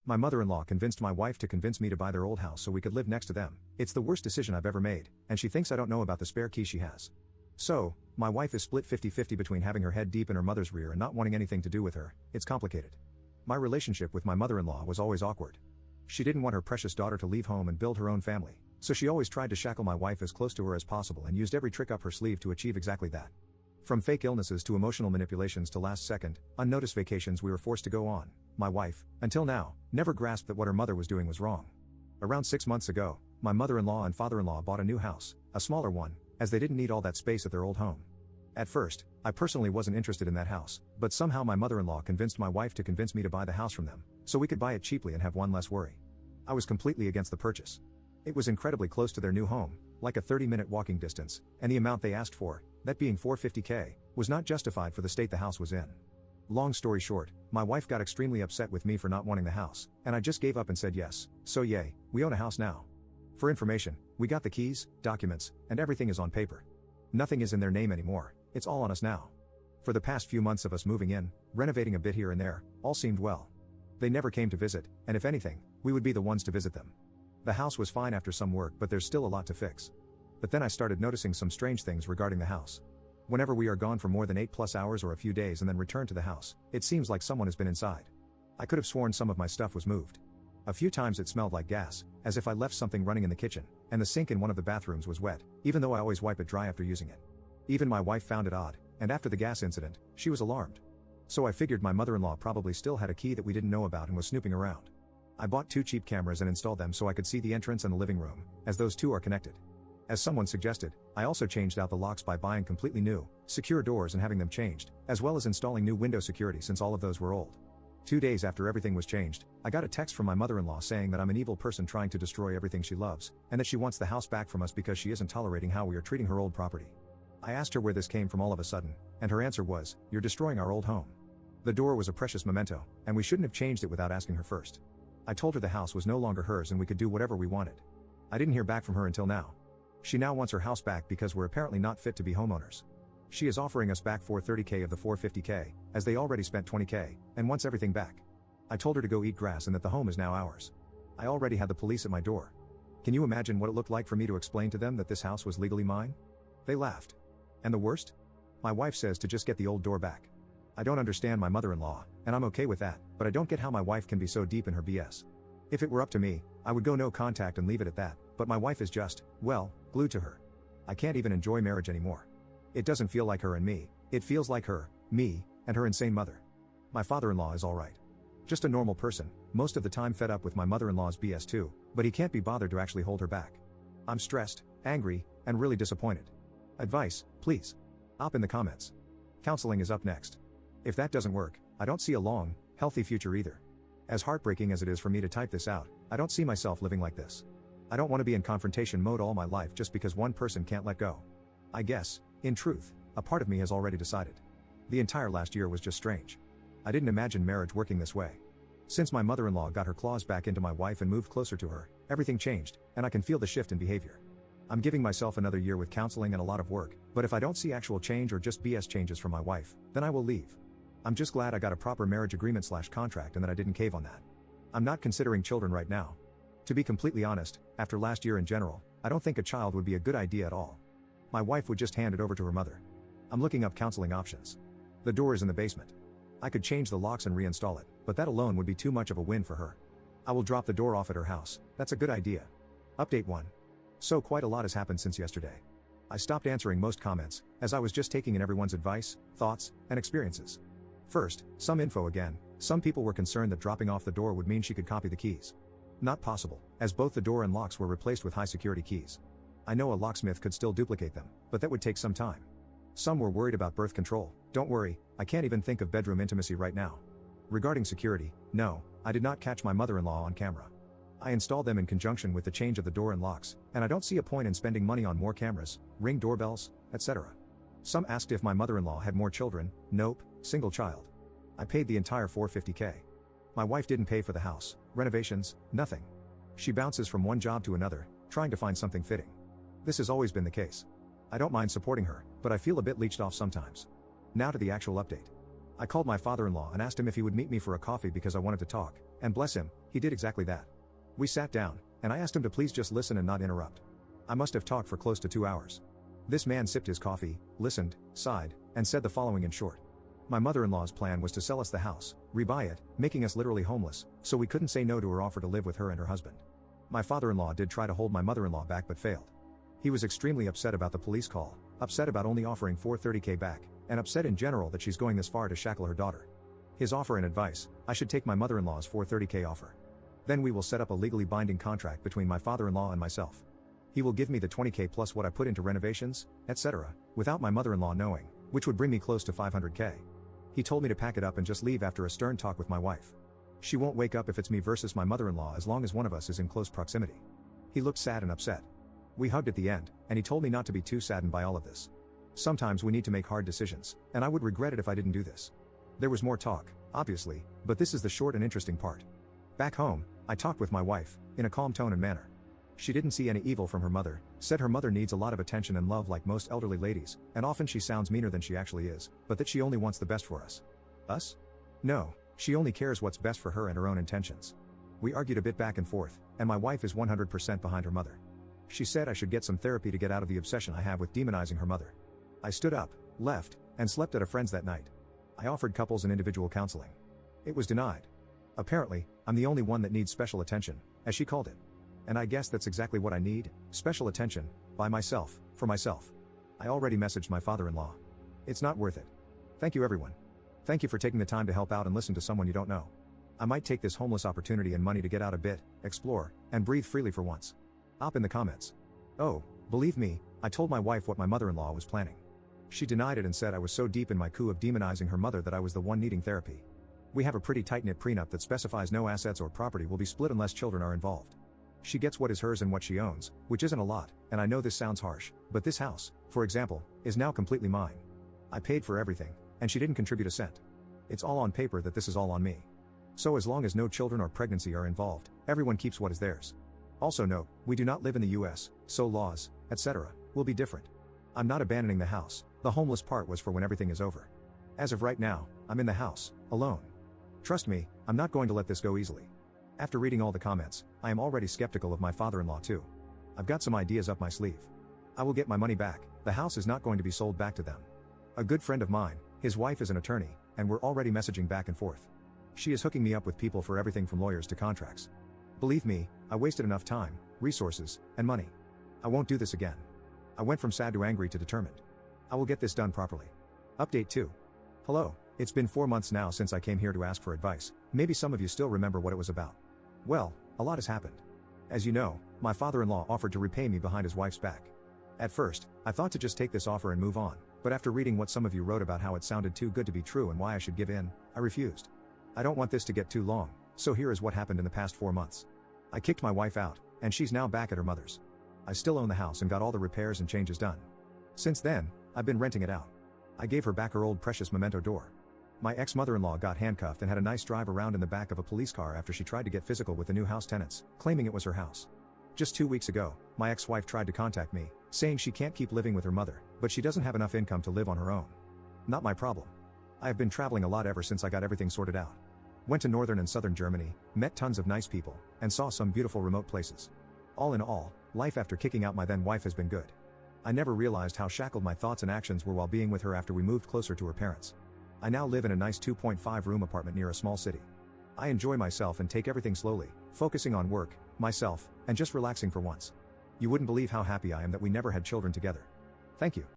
My mother-in-law convinced my wife to convince me to buy their old house so we could live next to them. It's the worst decision I've ever made, and she thinks I don't know about the spare key she has. So, my wife is split 50-50 between having her head deep in her mother's rear and not wanting anything to do with her. It's complicated. My relationship with my mother-in-law was always awkward. She didn't want her precious daughter to leave home and build her own family, so she always tried to shackle my wife as close to her as possible and used every trick up her sleeve to achieve exactly that. From fake illnesses to emotional manipulations to last-second, unnoticed vacations we were forced to go on, my wife, until now, never grasped that what her mother was doing was wrong. Around 6 months ago, my mother-in-law and father-in-law bought a new house, a smaller one, as they didn't need all that space at their old home. At first, I personally wasn't interested in that house, but somehow my mother-in-law convinced my wife to convince me to buy the house from them, so we could buy it cheaply and have one less worry. I was completely against the purchase. It was incredibly close to their new home, like a 30-minute walking distance, and the amount they asked for, that being $450K, was not justified for the state the house was in. Long story short, my wife got extremely upset with me for not wanting the house, and I just gave up and said yes, so yay, we own a house now. For information, we got the keys, documents, and everything is on paper. Nothing is in their name anymore, it's all on us now. For the past few months of us moving in, renovating a bit here and there, all seemed well. They never came to visit, and if anything, we would be the ones to visit them. The house was fine after some work, but there's still a lot to fix. But then I started noticing some strange things regarding the house. Whenever we are gone for more than 8+ hours or a few days and then return to the house, it seems like someone has been inside. I could have sworn some of my stuff was moved. A few times it smelled like gas, as if I left something running in the kitchen, and the sink in one of the bathrooms was wet, even though I always wipe it dry after using it. Even my wife found it odd, and after the gas incident, she was alarmed. So I figured my mother-in-law probably still had a key that we didn't know about and was snooping around. I bought 2 cheap cameras and installed them so I could see the entrance and the living room, as those two are connected. As someone suggested, I also changed out the locks by buying completely new, secure doors and having them changed, as well as installing new window security since all of those were old. 2 days after everything was changed, I got a text from my mother-in-law saying that I'm an evil person trying to destroy everything she loves, and that she wants the house back from us because she isn't tolerating how we are treating her old property. I asked her where this came from all of a sudden, and her answer was, "You're destroying our old home." The door was a precious memento, and we shouldn't have changed it without asking her first. I told her the house was no longer hers and we could do whatever we wanted. I didn't hear back from her until now. She now wants her house back because we're apparently not fit to be homeowners. She is offering us back $430K of the $450K, as they already spent $20K, and wants everything back. I told her to go eat grass and that the home is now ours. I already had the police at my door. Can you imagine what it looked like for me to explain to them that this house was legally mine? They laughed. And the worst? My wife says to just get the old door back. I don't understand my mother-in-law, and I'm okay with that, but I don't get how my wife can be so deep in her BS. If it were up to me, I would go no contact and leave it at that, but my wife is just, well, glued to her. I can't even enjoy marriage anymore. It doesn't feel like her and me, it feels like her, me, and her insane mother. My father-in-law is alright. Just a normal person, most of the time fed up with my mother-in-law's BS too, but he can't be bothered to actually hold her back. I'm stressed, angry, and really disappointed. Advice, please. Up in the comments. Counseling is up next. If that doesn't work, I don't see a long, healthy future either. As heartbreaking as it is for me to type this out, I don't see myself living like this. I don't want to be in confrontation mode all my life just because one person can't let go. I guess, in truth, a part of me has already decided. The entire last year was just strange. I didn't imagine marriage working this way. Since my mother-in-law got her claws back into my wife and moved closer to her, everything changed, and I can feel the shift in behavior. I'm giving myself another year with counseling and a lot of work, but if I don't see actual change or just BS changes from my wife, then I will leave. I'm just glad I got a proper marriage agreement/contract and that I didn't cave on that. I'm not considering children right now. To be completely honest, after last year in general, I don't think a child would be a good idea at all. My wife would just hand it over to her mother. I'm looking up counseling options. The door is in the basement. I could change the locks and reinstall it, but that alone would be too much of a win for her. I will drop the door off at her house, that's a good idea. Update 1. So quite a lot has happened since yesterday. I stopped answering most comments, as I was just taking in everyone's advice, thoughts, and experiences. First, some info again, some people were concerned that dropping off the door would mean she could copy the keys. Not possible, as both the door and locks were replaced with high security keys. I know a locksmith could still duplicate them, but that would take some time. Some were worried about birth control. Don't worry, I can't even think of bedroom intimacy right now. Regarding security, no, I did not catch my mother-in-law on camera. I installed them in conjunction with the change of the door and locks, and I don't see a point in spending money on more cameras, Ring doorbells, etc. Some asked if my mother-in-law had more children. Nope, single child. I paid the entire $450K. My wife didn't pay for the house, renovations, nothing. She bounces from one job to another, trying to find something fitting. This has always been the case. I don't mind supporting her, but I feel a bit leeched off sometimes. Now to the actual update. I called my father-in-law and asked him if he would meet me for a coffee because I wanted to talk, and bless him, He did exactly that. We sat down, and I asked him to please just listen and not interrupt. I must have talked for close to 2 hours. This man sipped his coffee, listened, sighed, and said the following in short. My mother-in-law's plan was to sell us the house, rebuy it, making us literally homeless, so we couldn't say no to her offer to live with her and her husband. My father-in-law did try to hold my mother-in-law back but failed. He was extremely upset about the police call, upset about only offering $430K back, and upset in general that she's going this far to shackle her daughter. His offer and advice: I should take my mother-in-law's $430K offer. Then we will set up a legally binding contract between my father-in-law and myself. He will give me the $20K plus what I put into renovations, etc., without my mother-in-law knowing, which would bring me close to $500K. He told me to pack it up and just leave after a stern talk with my wife. She won't wake up if it's me versus my mother-in-law as long as one of us is in close proximity. He looked sad and upset. We hugged at the end, and he told me not to be too saddened by all of this. Sometimes we need to make hard decisions, and I would regret it if I didn't do this. There was more talk, obviously, but this is the short and interesting part. Back home, I talked with my wife, in a calm tone and manner. She didn't see any evil from her mother, said her mother needs a lot of attention and love like most elderly ladies, and often she sounds meaner than she actually is, but that she only wants the best for us. Us? No, she only cares what's best for her and her own intentions. We argued a bit back and forth, and my wife is 100% behind her mother. She said I should get some therapy to get out of the obsession I have with demonizing her mother. I stood up, left, and slept at a friend's that night. I offered couples and individual counseling. It was denied. Apparently, I'm the only one that needs special attention, as she called it. And I guess that's exactly what I need, special attention, by myself, for myself. I already messaged my father-in-law. It's not worth it. Thank you everyone. Thank you for taking the time to help out and listen to someone you don't know. I might take this homeless opportunity and money to get out a bit, explore, and breathe freely for once. Op in the comments. Oh, believe me, I told my wife what my mother-in-law was planning. She denied it and said I was so deep in my coup of demonizing her mother that I was the one needing therapy. We have a pretty tight-knit prenup that specifies no assets or property will be split unless children are involved. She gets what is hers and what she owns, which isn't a lot, and I know this sounds harsh, but this house, for example, is now completely mine. I paid for everything, and she didn't contribute a cent. It's all on paper that this is all on me. So as long as no children or pregnancy are involved, everyone keeps what is theirs. Also note, we do not live in the US, so laws, etc., will be different. I'm not abandoning the house, the homeless part was for when everything is over. As of right now, I'm in the house, alone. Trust me, I'm not going to let this go easily. After reading all the comments, I am already skeptical of my father-in-law too. I've got some ideas up my sleeve. I will get my money back, the house is not going to be sold back to them. A good friend of mine, his wife is an attorney, and we're already messaging back and forth. She is hooking me up with people for everything from lawyers to contracts. Believe me, I wasted enough time, resources, and money. I won't do this again. I went from sad to angry to determined. I will get this done properly. Update 2. Hello, it's been 4 months now since I came here to ask for advice. Maybe some of you still remember what it was about. Well, a lot has happened. As you know, my father-in-law offered to repay me behind his wife's back. At first, I thought to just take this offer and move on, but after reading what some of you wrote about how it sounded too good to be true and why I should give in, I refused. I don't want this to get too long, so here is what happened in the past 4 months. I kicked my wife out, and she's now back at her mother's. I still own the house and got all the repairs and changes done. Since then, I've been renting it out. I gave her back her old precious memento door. My ex-mother-in-law got handcuffed and had a nice drive around in the back of a police car after she tried to get physical with the new house tenants, claiming it was her house. Just 2 weeks ago, my ex-wife tried to contact me, saying she can't keep living with her mother, but she doesn't have enough income to live on her own. Not my problem. I have been traveling a lot ever since I got everything sorted out. Went to northern and southern Germany, met tons of nice people, and saw some beautiful remote places. All in all, life after kicking out my then wife has been good. I never realized how shackled my thoughts and actions were while being with her after we moved closer to her parents. I now live in a nice 2.5-room apartment near a small city. I enjoy myself and take everything slowly, focusing on work, myself, and just relaxing for once. You wouldn't believe how happy I am that we never had children together. Thank you.